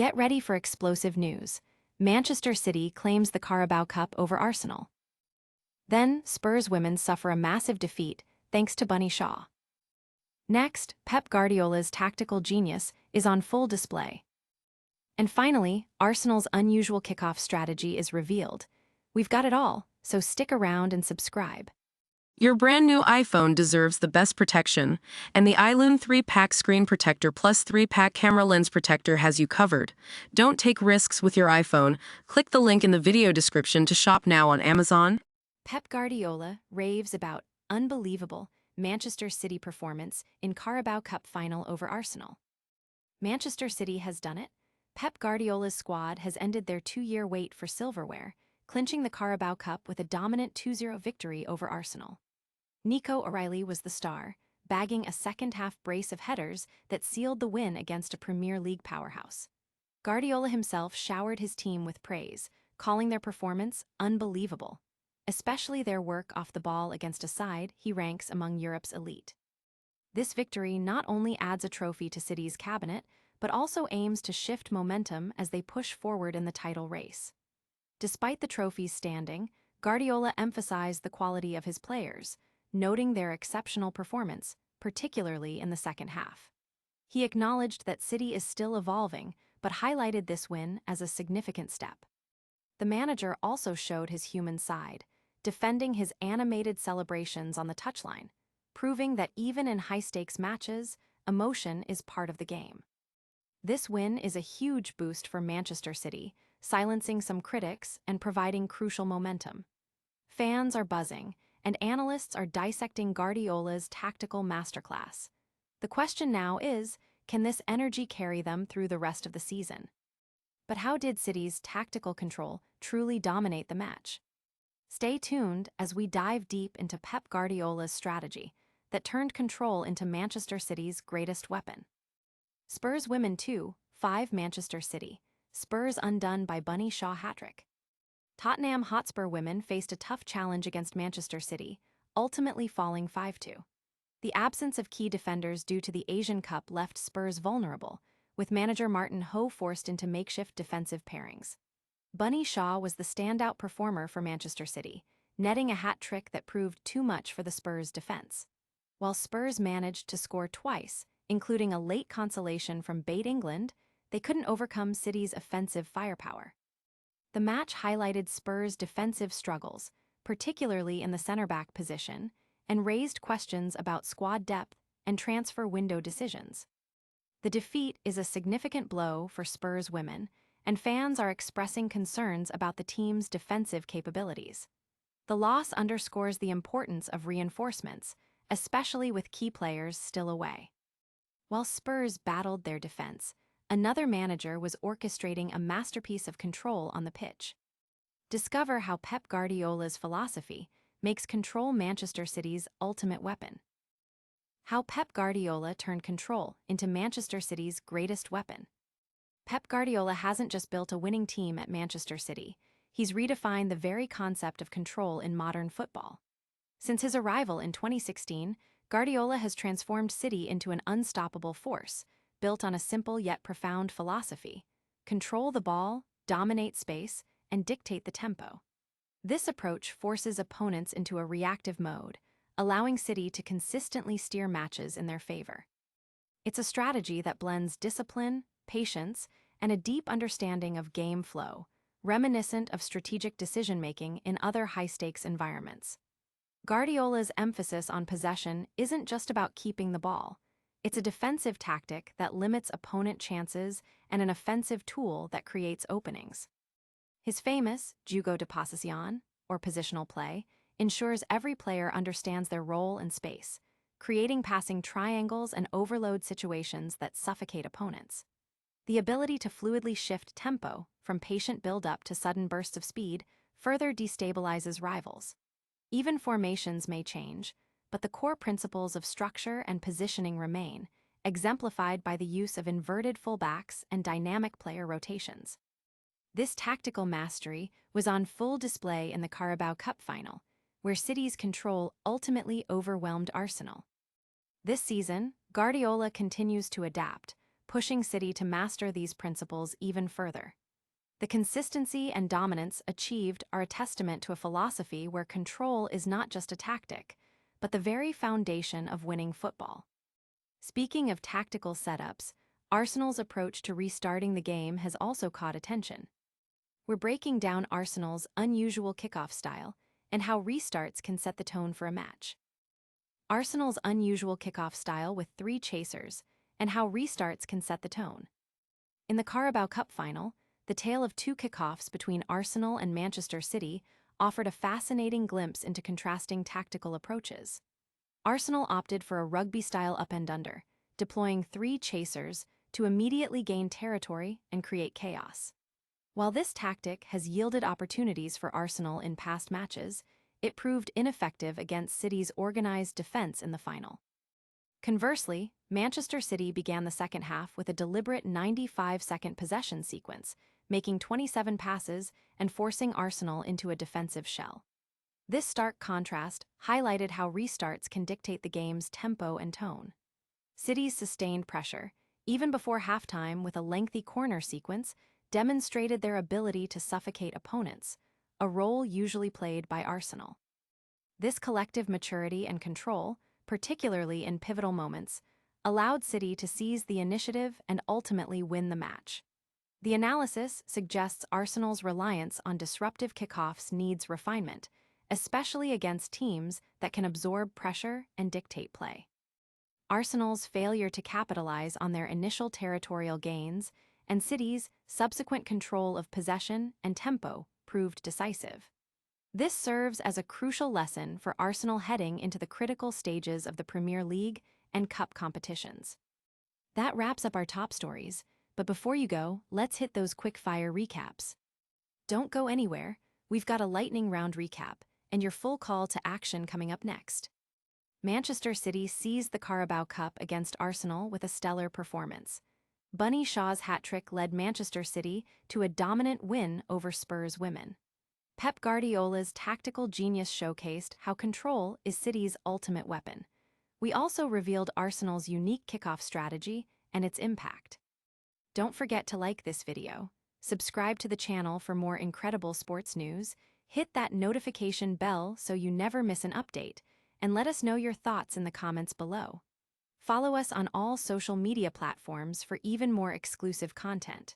Get ready for explosive news. Manchester City claims the Carabao Cup over Arsenal. Then, Spurs Women suffer a massive defeat thanks to Bunny Shaw. Next, Pep Guardiola's tactical genius is on full display. And finally, Arsenal's unusual kickoff strategy is revealed. We've got it all, so stick around and subscribe. Your brand new iPhone deserves the best protection, and the iLume 3-pack screen protector plus 3-pack camera lens protector has you covered. Don't take risks with your iPhone. Click the link in the video description to shop now on Amazon. Pep Guardiola raves about unbelievable Manchester City performance in Carabao Cup final over Arsenal. Manchester City has done it. Pep Guardiola's squad has ended their 2-year wait for silverware, clinching the Carabao Cup with a dominant 2-0 victory over Arsenal. Nico O'Reilly was the star, bagging a second-half brace of headers that sealed the win against a Premier League powerhouse. Guardiola himself showered his team with praise, calling their performance unbelievable, especially their work off the ball against a side he ranks among Europe's elite. This victory not only adds a trophy to City's cabinet, but also aims to shift momentum as they push forward in the title race. Despite the trophy's standing, Guardiola emphasized the quality of his players, noting their exceptional performance, particularly in the second half. He acknowledged that City is still evolving, but highlighted this win as a significant step. The manager also showed his human side, defending his animated celebrations on the touchline, proving that even in high-stakes matches, emotion is part of the game. This win is a huge boost for Manchester City, silencing some critics and providing crucial momentum. Fans are buzzing, and analysts are dissecting Guardiola's tactical masterclass. The question now is, can this energy carry them through the rest of the season? But how did City's tactical control truly dominate the match? Stay tuned as we dive deep into Pep Guardiola's strategy that turned control into Manchester City's greatest weapon. Spurs Women 2-5 Manchester City, Spurs undone by Bunny Shaw hat-trick. Tottenham Hotspur women faced a tough challenge against Manchester City, ultimately falling 5-2. The absence of key defenders due to the Asian Cup left Spurs vulnerable, with manager Martin Ho forced into makeshift defensive pairings. Bunny Shaw was the standout performer for Manchester City, netting a hat-trick that proved too much for the Spurs' defense. While Spurs managed to score twice, including a late consolation from Bate England, they couldn't overcome City's offensive firepower. The match highlighted Spurs' defensive struggles, particularly in the center-back position, and raised questions about squad depth and transfer window decisions. The defeat is a significant blow for Spurs Women, and fans are expressing concerns about the team's defensive capabilities. The loss underscores the importance of reinforcements, especially with key players still away. While Spurs battled their defense, another manager was orchestrating a masterpiece of control on the pitch. Discover how Pep Guardiola's philosophy makes control Manchester City's ultimate weapon. How Pep Guardiola turned control into Manchester City's greatest weapon. Pep Guardiola hasn't just built a winning team at Manchester City, he's redefined the very concept of control in modern football. Since his arrival in 2016, Guardiola has transformed City into an unstoppable force, built on a simple yet profound philosophy: control the ball, dominate space, and dictate the tempo. This approach forces opponents into a reactive mode, allowing City to consistently steer matches in their favor. It's a strategy that blends discipline, patience, and a deep understanding of game flow, reminiscent of strategic decision-making in other high-stakes environments. Guardiola's emphasis on possession isn't just about keeping the ball. It's a defensive tactic that limits opponent chances and an offensive tool that creates openings. His famous juego de posesión, or positional play, ensures every player understands their role in space, creating passing triangles and overload situations that suffocate opponents. The ability to fluidly shift tempo, from patient build-up to sudden bursts of speed, further destabilizes rivals. Even formations may change, but the core principles of structure and positioning remain, exemplified by the use of inverted fullbacks and dynamic player rotations. This tactical mastery was on full display in the Carabao Cup final, where City's control ultimately overwhelmed Arsenal. This season, Guardiola continues to adapt, pushing City to master these principles even further. The consistency and dominance achieved are a testament to a philosophy where control is not just a tactic, but the very foundation of winning football. Speaking of tactical setups, Arsenal's approach to restarting the game has also caught attention. We're breaking down Arsenal's unusual kickoff style and how restarts can set the tone for a match. Arsenal's unusual kickoff style with 3 chasers and how restarts can set the tone. In the Carabao Cup final, the tale of 2 kickoffs between Arsenal and Manchester City offered a fascinating glimpse into contrasting tactical approaches. Arsenal opted for a rugby-style up-and-under, deploying 3 chasers to immediately gain territory and create chaos. While this tactic has yielded opportunities for Arsenal in past matches, it proved ineffective against City's organized defense in the final. Conversely, Manchester City began the second half with a deliberate 95-second possession sequence, making 27 passes and forcing Arsenal into a defensive shell. This stark contrast highlighted how restarts can dictate the game's tempo and tone. City's sustained pressure, even before halftime with a lengthy corner sequence, demonstrated their ability to suffocate opponents, a role usually played by Arsenal. This collective maturity and control, particularly in pivotal moments, allowed City to seize the initiative and ultimately win the match. The analysis suggests Arsenal's reliance on disruptive kickoffs needs refinement, especially against teams that can absorb pressure and dictate play. Arsenal's failure to capitalize on their initial territorial gains and City's subsequent control of possession and tempo proved decisive. This serves as a crucial lesson for Arsenal heading into the critical stages of the Premier League and Cup competitions. That wraps up our top stories, but before you go, let's hit those quick-fire recaps. Don't go anywhere, we've got a lightning round recap, and your full call to action coming up next. Manchester City seized the Carabao Cup against Arsenal with a stellar performance. Bunny Shaw's hat-trick led Manchester City to a dominant win over Spurs Women. Pep Guardiola's tactical genius showcased how control is City's ultimate weapon. We also revealed Arsenal's unique kickoff strategy and its impact. Don't forget to like this video, subscribe to the channel for more incredible sports news, hit that notification bell so you never miss an update, and let us know your thoughts in the comments below. Follow us on all social media platforms for even more exclusive content.